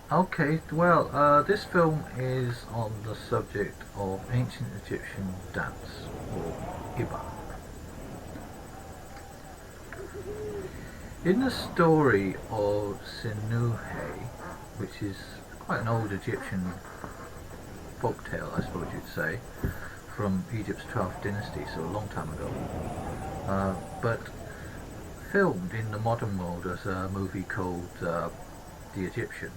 Okay, well, this film is on the subject of ancient Egyptian dance, or Iba. In the story of Sinuhe, which is quite an old Egyptian folktale, I suppose you'd say, from Egypt's 12th dynasty, so a long time ago, but filmed in the modern world as a movie called The Egyptian.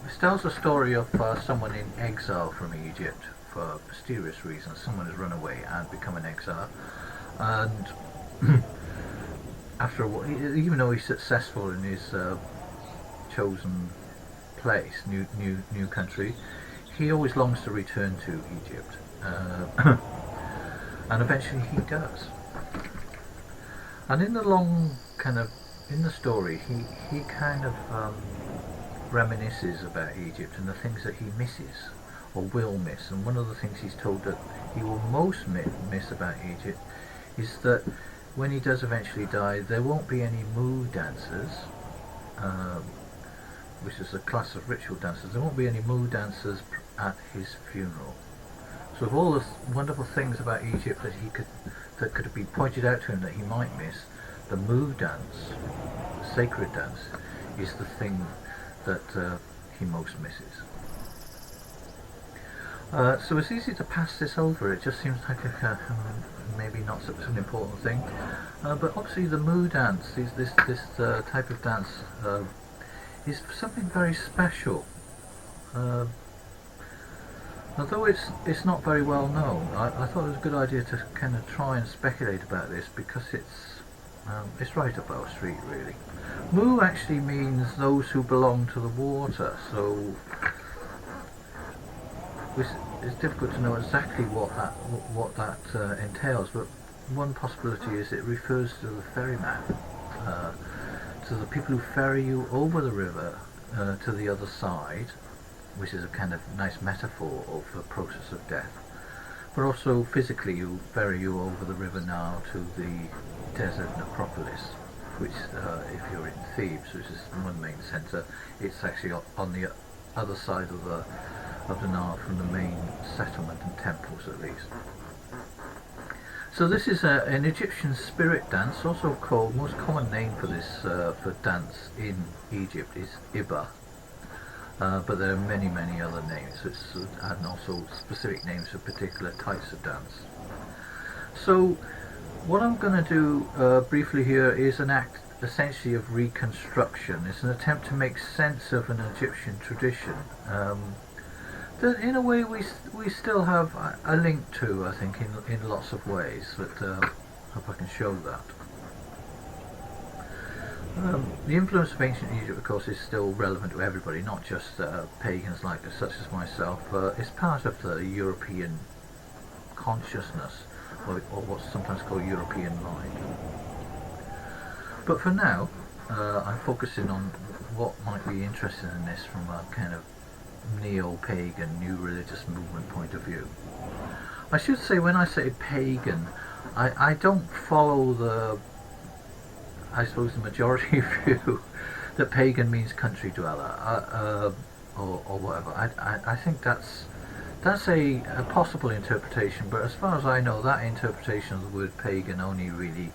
This tells the story of someone in exile from Egypt for mysterious reasons. Someone has run away and become an exile, and after a while, even though he's successful in his chosen place, new country, he always longs to return to Egypt, and eventually he does. And in the long kind of in the story, he kind of reminisces about Egypt and the things that he misses or will miss. And one of the things he's told that he will most miss about Egypt is that when he does eventually die, there won't be any Mu dancers, which is a class of ritual dancers. There won't be any Mu dancers at his funeral. So of all the wonderful things about Egypt that could be pointed out to him that he might miss, the Mu dance, the sacred dance, is the thing that he most misses. So it's easy to pass this over. It just seems like maybe not such an important thing. But obviously the Mu dance, this type of dance, is something very special. Although it's not very well known, I thought it was a good idea to kind of try and speculate about this because it's right up our street, really. Mu actually means those who belong to the water, so it's difficult to know exactly what that entails. But one possibility is it refers to the ferryman, to the people who ferry you over the river to the other side, which is a kind of nice metaphor of the process of death. But also physically, you ferry you over the river now to the desert necropolis, which, if you're in Thebes, which is one main centre, it's actually on the other side of the Nile from the main settlement and temples, at least. So this is an Egyptian spirit dance, also called, most common name for this for dance in Egypt is Iba. But there are many other names, and also specific names for particular types of dance. So what I'm going to do briefly here is an act essentially of reconstruction. It's an attempt to make sense of an Egyptian tradition that in a way we still have a link to, I think, in lots of ways, but hope I can show that. The influence of ancient Egypt, of course, is still relevant to everybody, not just pagans such as myself. It's part of the European consciousness, or what's sometimes called European mind. But for now, I'm focusing on what might be interesting in this from a kind of neo-pagan, new religious movement point of view. I should say, when I say pagan, I don't follow I suppose the majority view that pagan means country dweller, or whatever. I think that's a possible interpretation, but as far as I know, that interpretation of the word pagan only really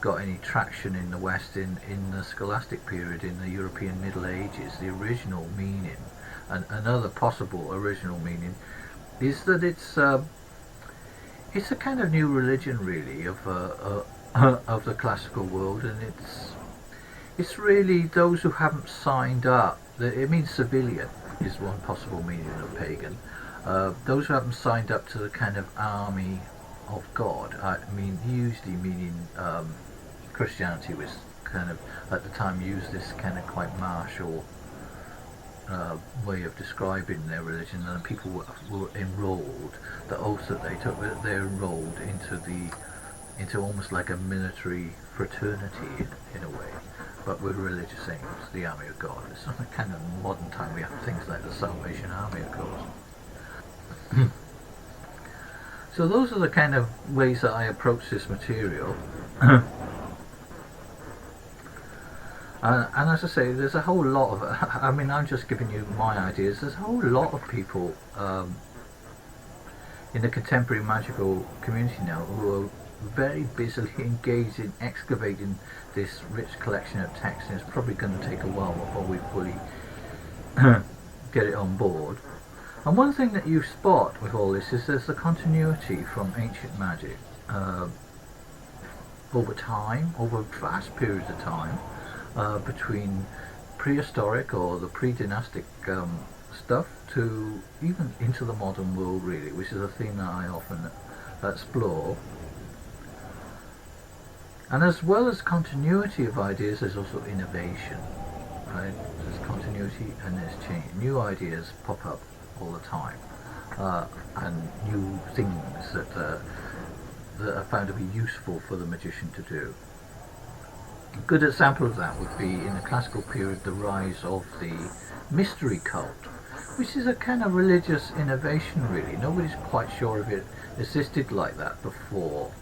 got any traction in the West in the scholastic period, in the European Middle Ages. The original meaning, and another possible original meaning, is that it's a kind of new religion, really, of the classical world, and it's really those who haven't signed up. It means civilian is one possible meaning of pagan. Those who haven't signed up to the kind of army of God. I mean, usually meaning Christianity was kind of at the time used this kind of quite martial way of describing their religion, and people were enrolled. The oath that they took, they're enrolled into almost like a military fraternity in a way, but with religious aims, the army of God. It's not a kind of modern time we have things like the Salvation Army, of course. So those are the kind of ways that I approach this material. And as I say, there's a whole lot of, I mean, I'm just giving you my ideas, there's a whole lot of people in the contemporary magical community now who are very busily engaged in excavating this rich collection of text, and it's probably going to take a while before we fully get it on board. And one thing that you spot with all this is there's the continuity from ancient magic over time, over vast periods of time, between prehistoric or the pre-dynastic stuff to even into the modern world, really, which is a theme that I often explore. And as well as continuity of ideas, there's also innovation, right? There's continuity and there's change. New ideas pop up all the time, and new things that are found to be useful for the magician to do. A good example of that would be in the classical period the rise of the mystery cult, which is a kind of religious innovation, really. Nobody's quite sure if it existed like that before.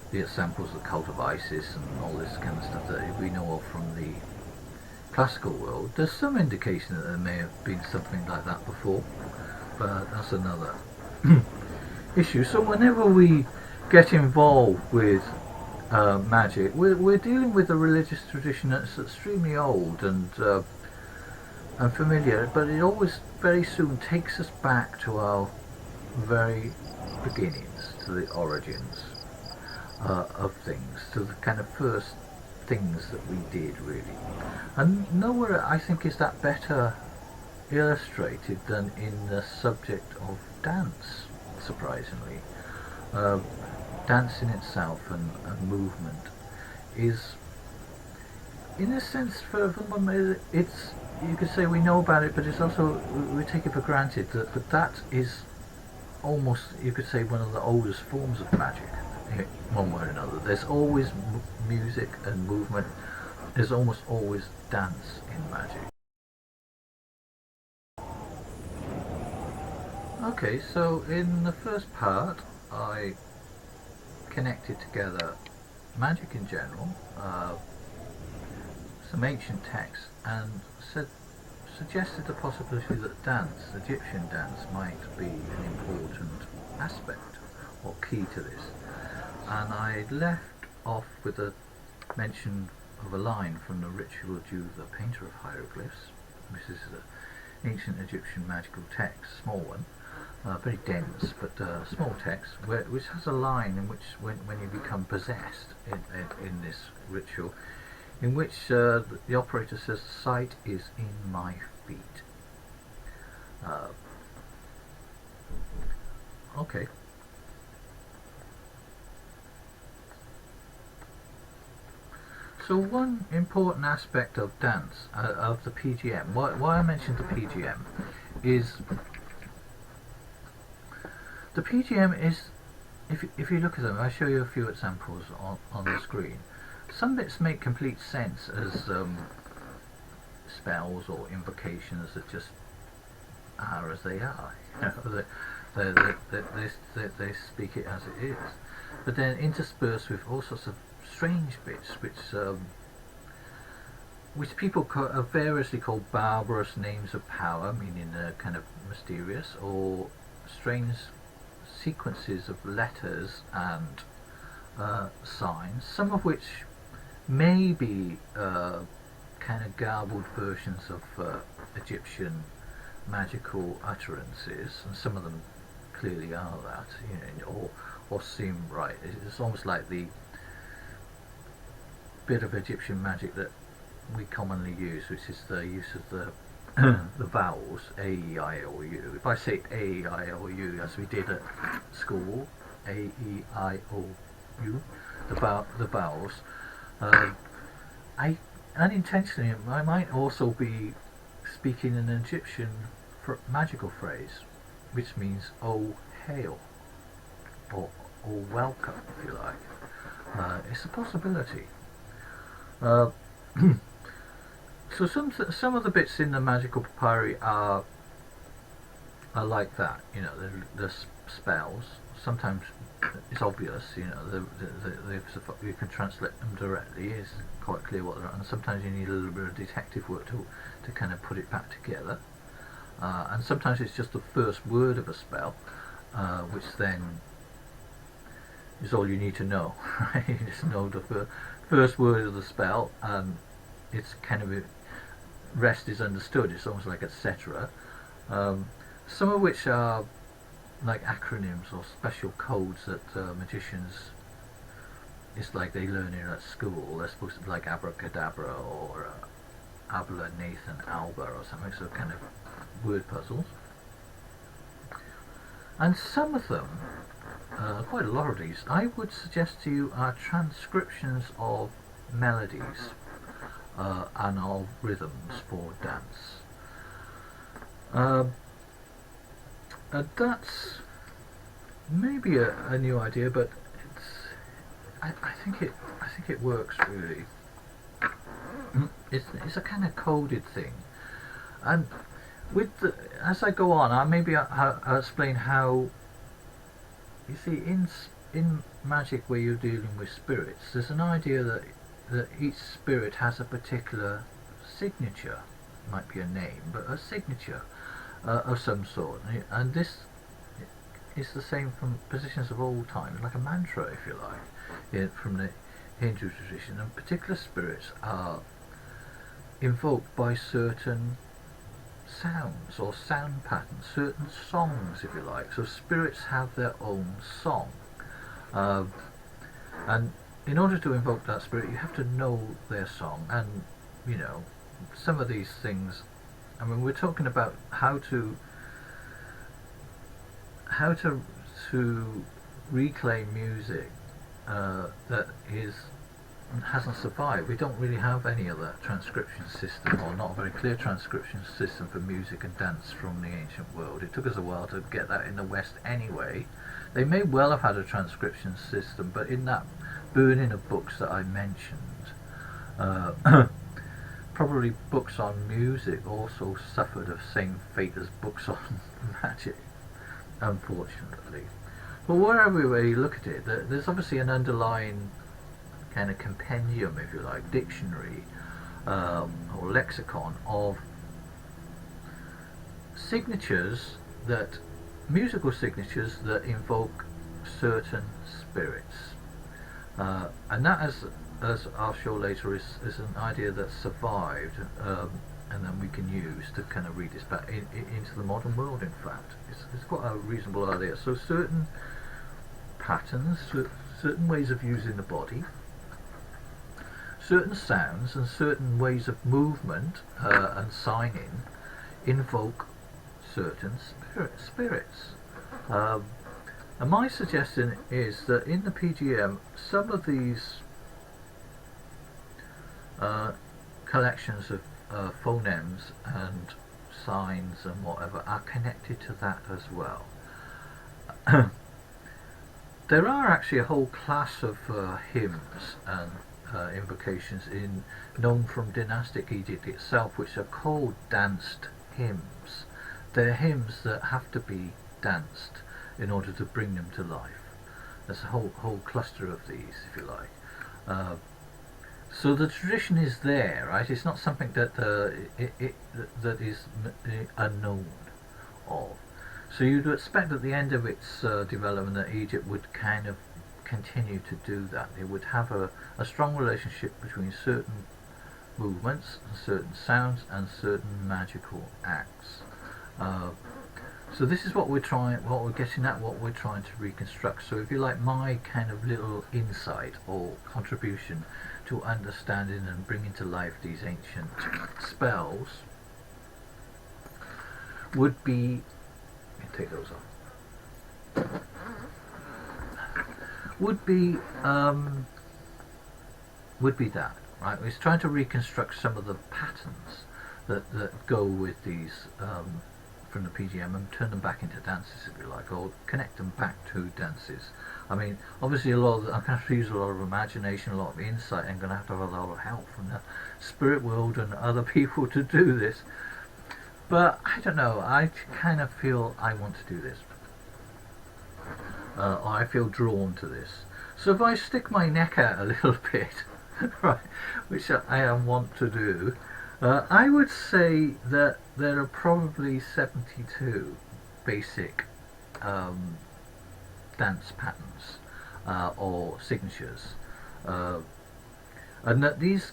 The examples of the cult of Isis and all this kind of stuff that we know of from the classical world, there's some indication that there may have been something like that before, but that's another issue. So whenever we get involved with magic, we're dealing with a religious tradition that's extremely old and familiar, but it always very soon takes us back to our very beginnings, to the origins of things, to the kind of first things that we did, really. And nowhere, I think, is that better illustrated than in the subject of dance, surprisingly. Dance in itself and movement is, in a sense, for them, it's, you could say we know about it, but it's also, we take it for granted that that is almost, you could say, one of the oldest forms of magic, one way or another. There's always music and movement. There's almost always dance in magic. Okay, so in the first part, I connected together magic in general, some ancient texts, and suggested the possibility that dance, Egyptian dance, might be an important aspect or key to this. And I left off with a mention of a line from the Ritual Jew, the painter of hieroglyphs. This is an ancient Egyptian magical text, small one, very dense, but small text, which has a line in which, when you become possessed in this ritual, in which the operator says, "Sight is in my feet." Okay. So one important aspect of dance, of the PGM, why I mentioned the PGM, is the PGM is, if you look at them, I'll show you a few examples on the screen. Some bits make complete sense as spells or invocations that just are as they are. You know, they speak it as it is. But then interspersed with all sorts of strange bits, which people are variously called barbarous names of power, meaning they're kind of mysterious, or strange sequences of letters and signs, some of which may be kind of garbled versions of Egyptian magical utterances, and some of them clearly are that, you know, or seem right. It's almost like the bit of Egyptian magic that we commonly use, which is the use of the the vowels A, E, I, O, U. If I say A, E, I, O, U, as we did at school, A, E, I, O, U, the vowels, I unintentionally, I might also be speaking an Egyptian magical phrase, which means "Oh hail," or welcome, if you like. It's a possibility. So some of the bits in the magical papyri are like that. You know, the spells. Sometimes it's obvious, you know, you can translate them directly. It's quite clear what they're, and sometimes you need a little bit of detective work to kind of put it back together. And sometimes it's just the first word of a spell, which then is all you need to know. Right? You just know the first word of the spell, and it's kind of rest is understood. It's almost like etc. Some of which are like acronyms or special codes that magicians, it's like they learn it at school. They're supposed to be like abracadabra or Abla Nathan Alba or something, so kind of word puzzles. And some of them, quite a lot of these, I would suggest to you are transcriptions of melodies and of rhythms for dance. That's maybe a new idea, but I think it works really. It's a kind of coded thing, and as I go on, I'll explain how. You see, in magic, where you're dealing with spirits, there's an idea that each spirit has a particular signature. It might be a name, but a signature of some sort, and this is the same from positions of all time, like a mantra, if you like, from the Hindu tradition. And particular spirits are invoked by certain sounds or sound patterns, certain songs, if you like. So spirits have their own song, and in order to invoke that spirit, you have to know their song. And you know, some of these things, I mean, we're talking about how to reclaim music that hasn't survived. We don't really have any other transcription system, or not a very clear transcription system for music and dance from the ancient world. It took us a while to get that in the West anyway. They may well have had a transcription system, but in that burning of books that I mentioned, probably books on music also suffered the same fate as books on magic, unfortunately. But wherever way you look at it, there's obviously an underlying kind of compendium, if you like, dictionary or lexicon of signatures, that musical signatures that invoke certain spirits, and that, as I'll show later, is an idea that survived, and then we can use to kind of read this back into the modern world. In fact, it's quite a reasonable idea. So certain patterns, certain ways of using the body, certain sounds, and certain ways of movement and signing invoke certain spirits. And my suggestion is that in the PGM, some of these collections of phonemes and signs and whatever are connected to that as well. There are actually a whole class of hymns and invocations known from dynastic Egypt itself, which are called danced hymns. They're hymns that have to be danced in order to bring them to life. There's a whole cluster of these, if you like. So the tradition is there, right? It's not something that that is unknown of. So you'd expect at the end of its development that Egypt would kind of continue to do that. It would have a strong relationship between certain movements, and certain sounds, and certain magical acts. So this is what we're getting at, what we're trying to reconstruct. So if you like, my kind of little insight or contribution to understanding and bringing to life these ancient spells would be, let me take those off, would be that, right? It's trying to reconstruct some of the patterns that go with these from the PGM and turn them back into dances, if you like, or connect them back to dances. I mean, obviously I'm going to have to use a lot of imagination, a lot of insight. I'm going to have a lot of help from the spirit world and other people to do this. But I don't know, I kind of feel I want to do this. I feel drawn to this. So if I stick my neck out a little bit, right, which I am wont to do, I would say that there are probably 72 basic dance patterns or signatures, and that these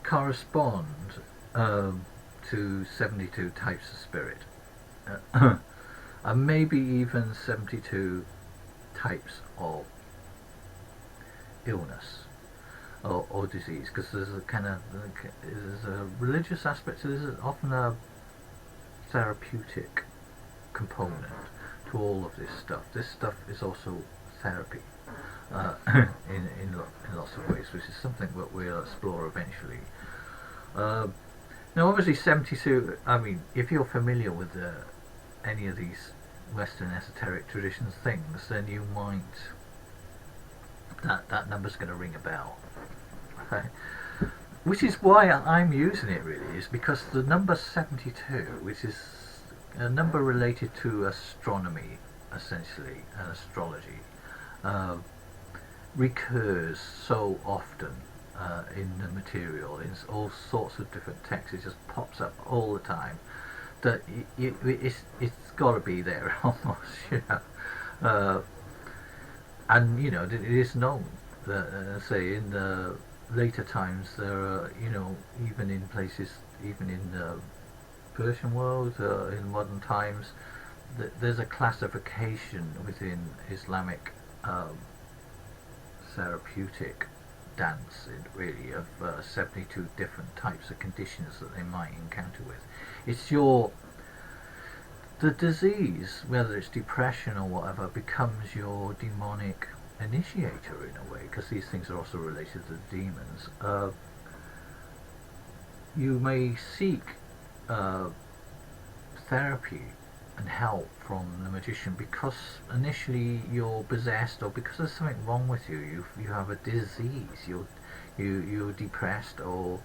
correspond to 72 types of spirit, and maybe even 72 types of illness or disease, because there's a kind of there's a religious aspect to this, often a therapeutic component to all of this stuff. This stuff is also therapy in lots of ways, which is something that we'll explore eventually. Now obviously 72, I mean, if you're familiar with any of these Western esoteric traditions things, then you might, that number's going to ring a bell. Right? Which is why I'm using it, really, is because the number 72, which is a number related to astronomy, essentially, and astrology, recurs so often in the material, in all sorts of different texts. It just pops up all the time, that it's got to be there almost, you know. And you know, it is known that, say, in the later times, there are, you know, even in places, even in the Persian world, in modern times, there's a classification within Islamic therapeutic dance, really, of 72 different types of conditions that they might encounter with. It's the disease, whether it's depression or whatever, becomes your demonic initiator in a way, because these things are also related to demons. You may seek therapy and help from the magician because initially you're possessed, or because there's something wrong with you. You have a disease. You're depressed, or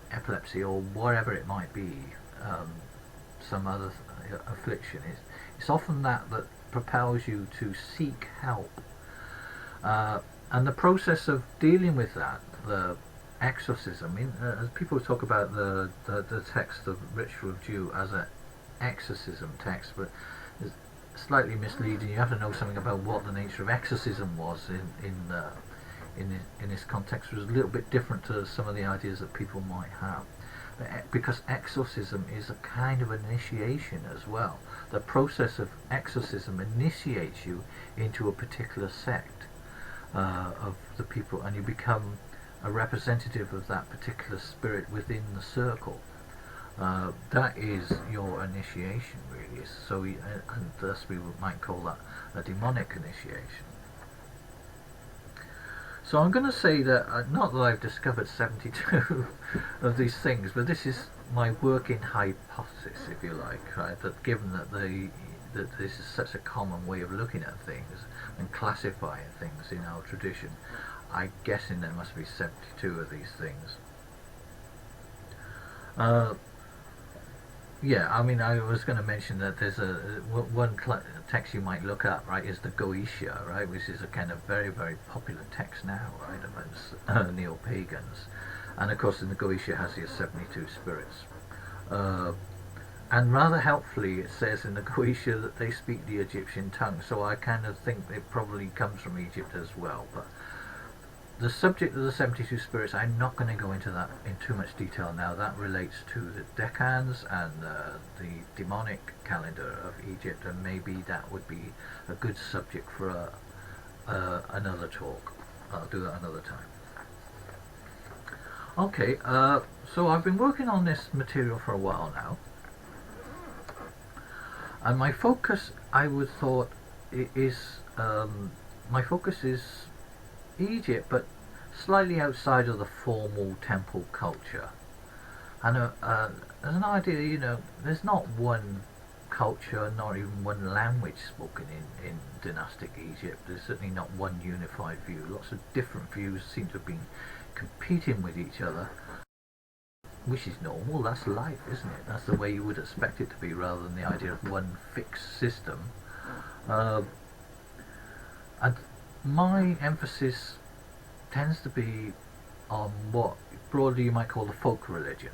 epilepsy, or whatever it might be. Some other affliction. It's often that propels you to seek help, and the process of dealing with that, the exorcism. As people talk about the text of Ritual of Jew as an exorcism text, but it's slightly misleading. You have to know something about what the nature of exorcism was in this context. It was a little bit different to some of the ideas that people might have. Because exorcism is a kind of initiation as well. The process of exorcism initiates you into a particular sect of the people, and you become a representative of that particular spirit within the circle. That is your initiation, really. So, and thus we might call that a demonic initiation. So I'm going to say that, not that I've discovered 72 of these things, but this is my working hypothesis, if you like, right? That given that this is such a common way of looking at things and classifying things in our tradition, I'm guessing there must be 72 of these things. Yeah, I mean, I was going to mention that there's one text you might look up, right, is the Goetia, right, which is a kind of very, very popular text now, right, amongst neo-pagans. And of course, in the Goetia has the 72 spirits. And rather helpfully, it says in the Goetia that they speak the Egyptian tongue, so I kind of think it probably comes from Egypt as well. But the subject of the 72 spirits, I'm not going to go into that in too much detail now. That relates to the decans and the demonic calendar of Egypt, and maybe that would be a good subject for another talk. I'll do that another time. Okay, so I've been working on this material for a while now, and my focus, I would thought, is Egypt, but slightly outside of the formal temple culture. And there's an idea, you know, there's not one culture, not even one language spoken in dynastic Egypt. There's certainly not one unified view. Lots of different views seem to have been competing with each other, which is normal. That's life, isn't it? That's the way you would expect it to be, rather than the idea of one fixed system. And my emphasis tends to be on what broadly you might call the folk religion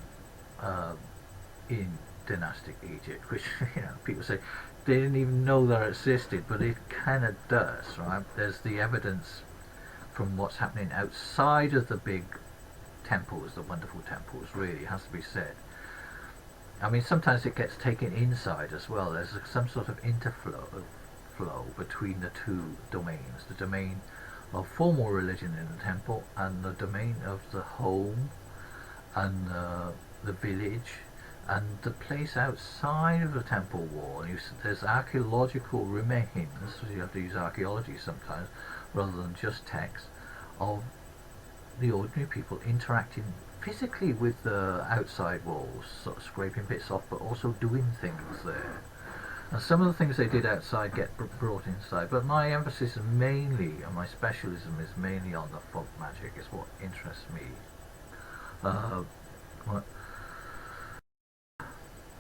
in dynastic Egypt, which people say they didn't even know that it existed, but it kind of does, right? There's the evidence from what's happening outside of the big temples, the wonderful temples, really, has to be said. I mean, sometimes it gets taken inside as well. There's some sort of interflow between the two domains, the domain of formal religion in the temple and the domain of the home and the village and the place outside of the temple wall. There's archaeological remains, so you have to use archaeology sometimes rather than just text, of the ordinary people interacting physically with the outside walls, sort of scraping bits off, but also doing things there. And some of the things they did outside get brought inside, but my emphasis is mainly, and my specialism is mainly on the folk magic, is what interests me.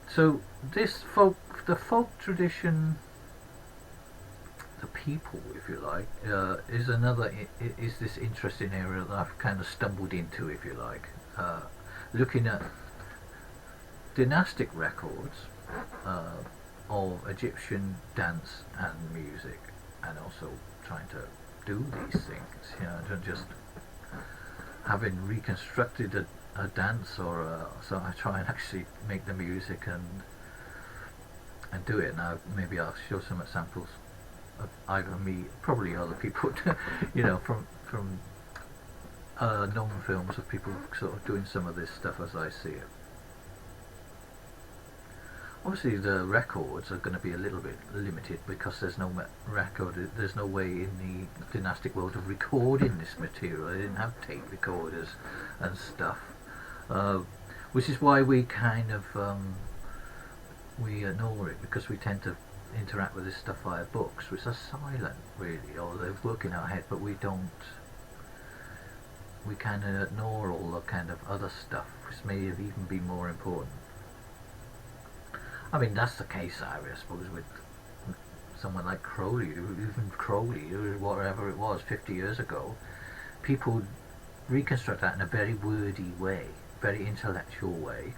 So the folk tradition, the people, if you like, is this interesting area that I've kind of stumbled into, if you like, looking at dynastic records of Egyptian dance and music, and also trying to do these things, not just having reconstructed a dance so I try and actually make the music and do it. Now maybe I'll show some examples of either me, probably other people, from known films of people sort of doing some of this stuff as I see it. Obviously the records are going to be a little bit limited because there's no record, there's no way in the dynastic world of recording this material. They didn't have tape recorders and stuff, which is why we kind of we ignore it, because we tend to interact with this stuff via books, which are silent really, or they work in our head, but we kind of ignore all the kind of other stuff which may have even been more important. I mean, that's the case, I suppose, with someone like Crowley, or whatever it was 50 years ago. People reconstruct that in a very wordy way, very intellectual way.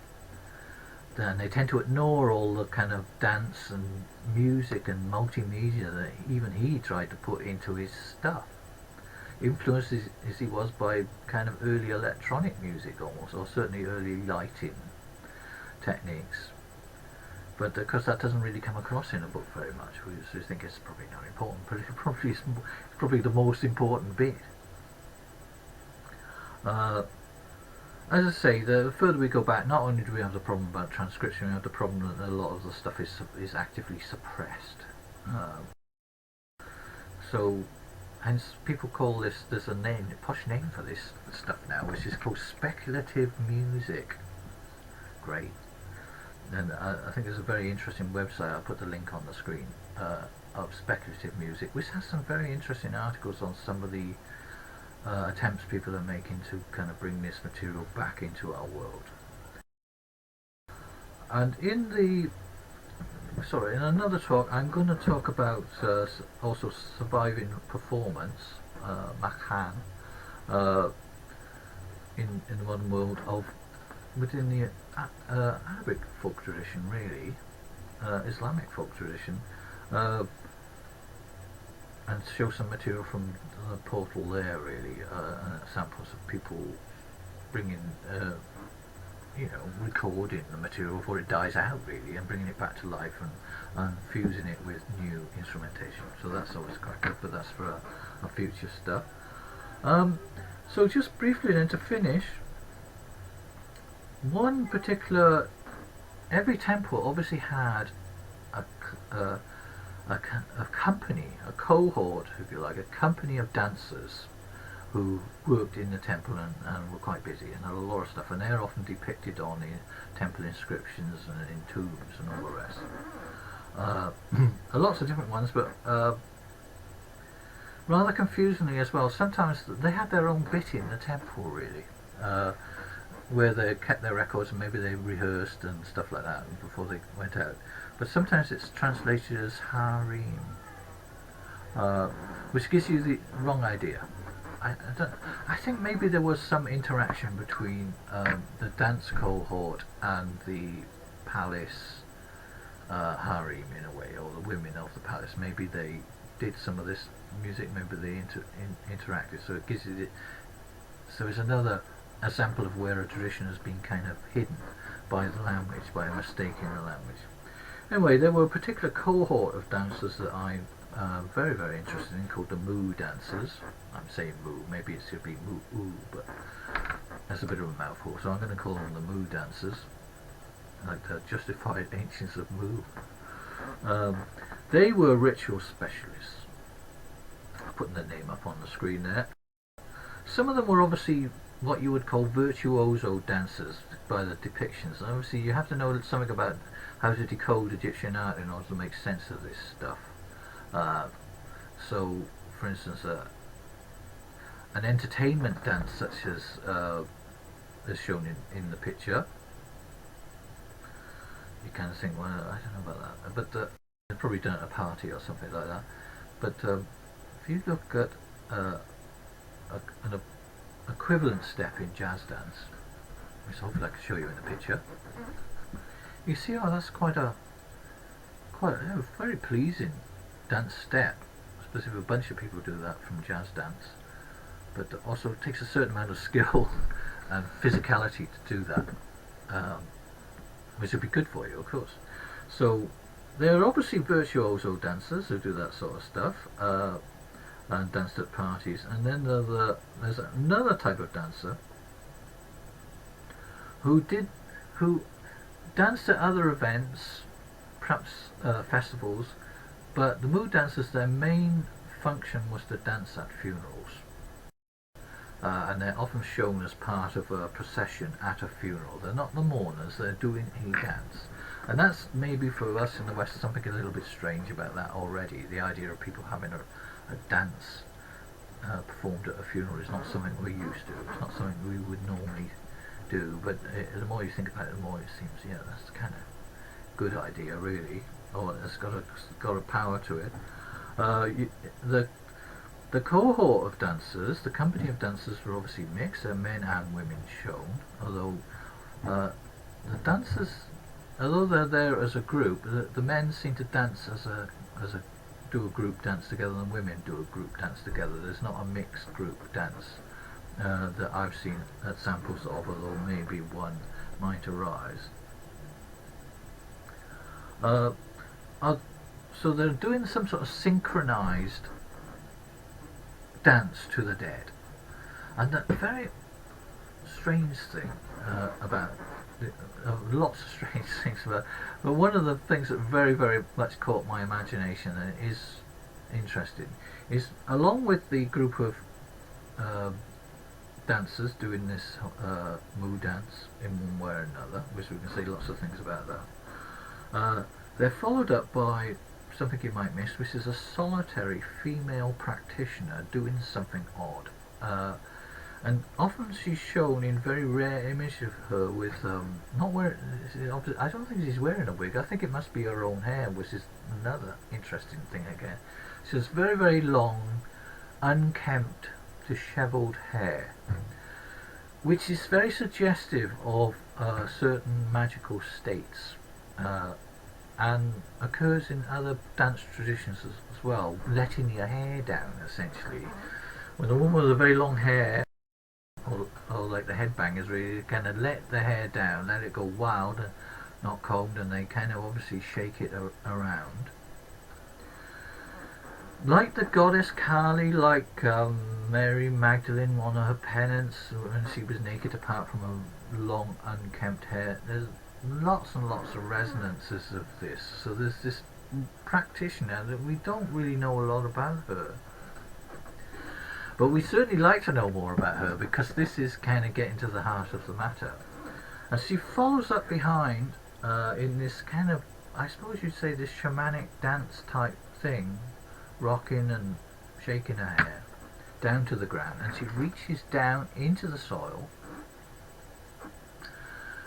Then they tend to ignore all the kind of dance and music and multimedia that even he tried to put into his stuff. Influenced as he was by kind of early electronic music almost, or certainly early lighting techniques. But because that doesn't really come across in a book very much, we just think it's probably not important, but it's probably the most important bit. As I say, the further we go back, not only do we have the problem about transcription, we have the problem that a lot of the stuff is actively suppressed. So, hence people call this, there's a posh name for this stuff now, which is called speculative music. Great. And I think there's a very interesting website, I'll put the link on the screen, of speculative music, which has some very interesting articles on some of the attempts people are making to kind of bring this material back into our world. And in another talk, I'm going to talk about also surviving performance, Makhan, in the modern world within the Arabic folk tradition, really, Islamic folk tradition, and show some material from the portal there, really, samples of people bringing, recording the material before it dies out, really, and bringing it back to life and fusing it with new instrumentation. So that's always quite good, but that's for a future stuff. So just briefly then to finish, one particular, every temple obviously had a company, a cohort, if you like, a company of dancers who worked in the temple and were quite busy and had a lot of stuff, and they're often depicted on the temple inscriptions and in tombs and all the rest. Lots of different ones, but rather confusingly as well, sometimes they had their own bit in the temple, really, where they kept their records and maybe they rehearsed and stuff like that before they went out. But sometimes it's translated as harem, which gives you the wrong idea. I think maybe there was some interaction between the dance cohort and the palace harem in a way, or the women of the palace. Maybe they did some of this music, maybe they interacted, so it gives you so it's another example of where a tradition has been kind of hidden by the language, by a mistake in the language. Anyway, there were a particular cohort of dancers that I'm very, very interested in, called the Moo dancers. I'm saying Moo, maybe it should be Moo-oo, but that's a bit of a mouthful, so I'm going to call them the Moo dancers, like the justified ancients of Moo. They were ritual specialists. I'm putting their name up on the screen there. Some of them were obviously what you would call virtuoso dancers by the depictions. And obviously you have to know something about how to decode Egyptian art in order to make sense of this stuff. So, for instance, an entertainment dance such as is shown in the picture, you kind of think, well, I don't know about that, but they're probably done at a party or something like that. But if you look at an equivalent step in jazz dance, which hopefully I can show you in the picture, you see how that's quite a very pleasing dance step. Especially if a bunch of people do that from jazz dance, but also it takes a certain amount of skill and physicality to do that, which would be good for you, of course. So there are obviously virtuoso dancers who do that sort of stuff and danced at parties, and then there's another type of dancer who danced at other events, perhaps festivals, but the Moo dancers, their main function was to dance at funerals, and they're often shown as part of a procession at a funeral. They're not the mourners, they're doing a dance, and that's maybe for us in the West something a little bit strange about that already. The idea of people having a dance performed at a funeral is not something we're used to, it's not something we would normally do, but the more you think about it, the more it seems, yeah, that's kind of a good idea really, or it's got a power to it. The cohort of dancers, the company of dancers were obviously mixed, there are men and women shown, although the dancers, although they're there as a group, the men seem to dance do a group dance together, and women do a group dance together. There's not a mixed group dance that I've seen examples of, although maybe one might arise. So they're doing some sort of synchronized dance to the dead, and that very strange thing about lots of strange things about, but one of the things that very, very much caught my imagination and is interesting is, along with the group of dancers doing this Moo dance in one way or another, which we can say lots of things about that, they're followed up by something you might miss, which is a solitary female practitioner doing something odd. And often she's shown in very rare images of her with not wearing. I don't think she's wearing a wig. I think it must be her own hair, which is another interesting thing again. She has very, very long, unkempt, dishevelled hair, which is very suggestive of certain magical states, and occurs in other dance traditions as well. Letting your hair down, essentially. When a woman with a very long hair, or like the headbangers, really kind of let the hair down, let it go wild and not combed, and they kind of obviously shake it around. Like the goddess Kali, like Mary Magdalene, one of her penance, when she was naked apart from her long unkempt hair. There's lots and lots of resonances of this. So there's this practitioner that we don't really know a lot about her. But we certainly like to know more about her, because this is kind of getting to the heart of the matter. And she follows up behind in this kind of, I suppose you'd say, this shamanic dance type thing, rocking and shaking her hair down to the ground, and she reaches down into the soil,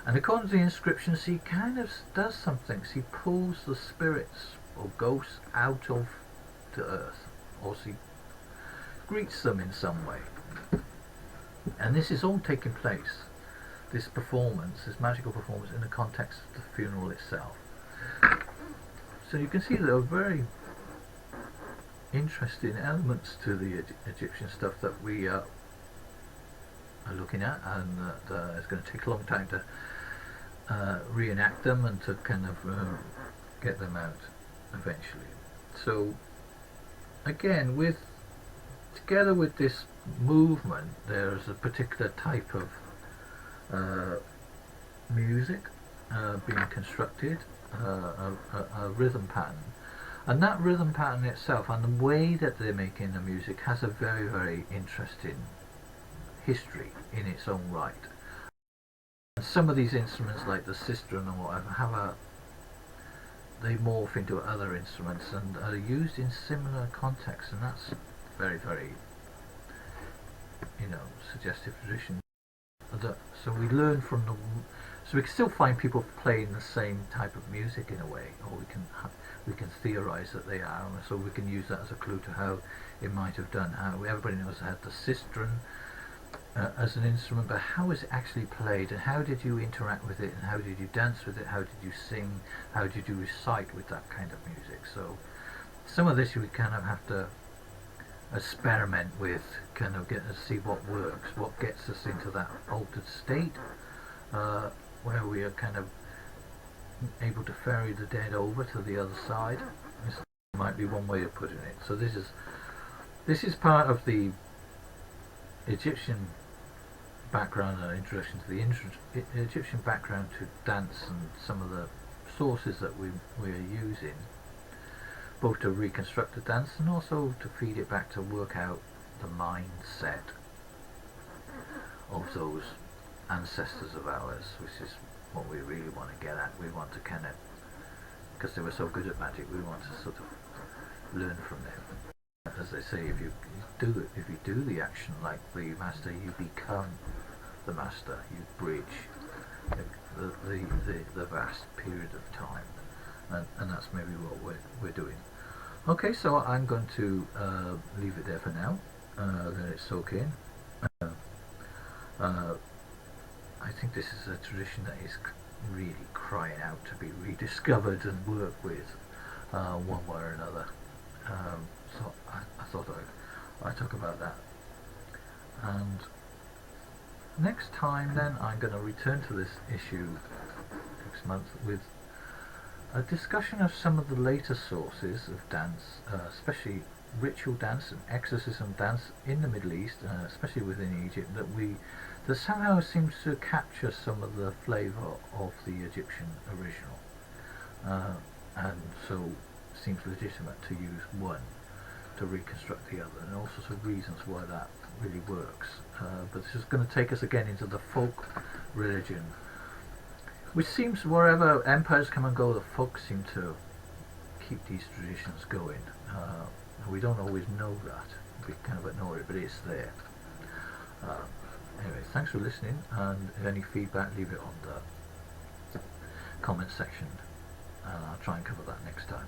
and according to the inscription, she kind of does something. She pulls the spirits or ghosts out of the earth, obviously greets them in some way. And this is all taking place, this performance, this magical performance, in the context of the funeral itself. So you can see there are very interesting elements to the Egyptian stuff that we are looking at, and that it's going to take a long time to reenact them and to kind of get them out eventually. So again, together with this movement, there's a particular type of music being constructed, a rhythm pattern, and that rhythm pattern itself and the way that they're making the music has a very, very interesting history in its own right. And some of these instruments, like the sistrum and whatever, they morph into other instruments and are used in similar contexts, and that's very, very, suggestive tradition. So we learn from so we can still find people playing the same type of music in a way, or we can theorize that they are, so we can use that as a clue to how it might have done. How everybody knows it had the sistrum as an instrument, but how is it actually played, and how did you interact with it, and how did you dance with it, how did you sing, how did you recite with that kind of music? So some of this we kind of have to experiment with, kind of get to see what works, what gets us into that altered state, where we are kind of able to ferry the dead over to the other side. This might be one way of putting it. So this is part of the Egyptian background and introduction to the Egyptian background to dance, and some of the sources that we are using, both to reconstruct the dance and also to feed it back to work out the mindset of those ancestors of ours, which is what we really want to get at. We want to kind of, because they were so good at magic, we want to sort of learn from them. As they say, if you do the action like the master, you become the master. You bridge the vast period of time, and that's maybe what we're doing. Okay, so I'm going to leave it there for now. Let it soak in. I think this is a tradition that is really crying out to be rediscovered and worked with one way or another. So I thought I'd talk about that. And next time then I'm going to return to this issue next month with a discussion of some of the later sources of dance, especially ritual dance and exorcism dance in the Middle East, especially within Egypt, that somehow seems to capture some of the flavour of the Egyptian original, and so seems legitimate to use one to reconstruct the other, and all sorts of reasons why that really works. But this is going to take us again into the folk religion, which seems, wherever empires come and go, the folk seem to keep these traditions going. We don't always know that. We kind of ignore it, but it's there. Anyway, thanks for listening, and if any feedback, leave it on the comment section, and I'll try and cover that next time.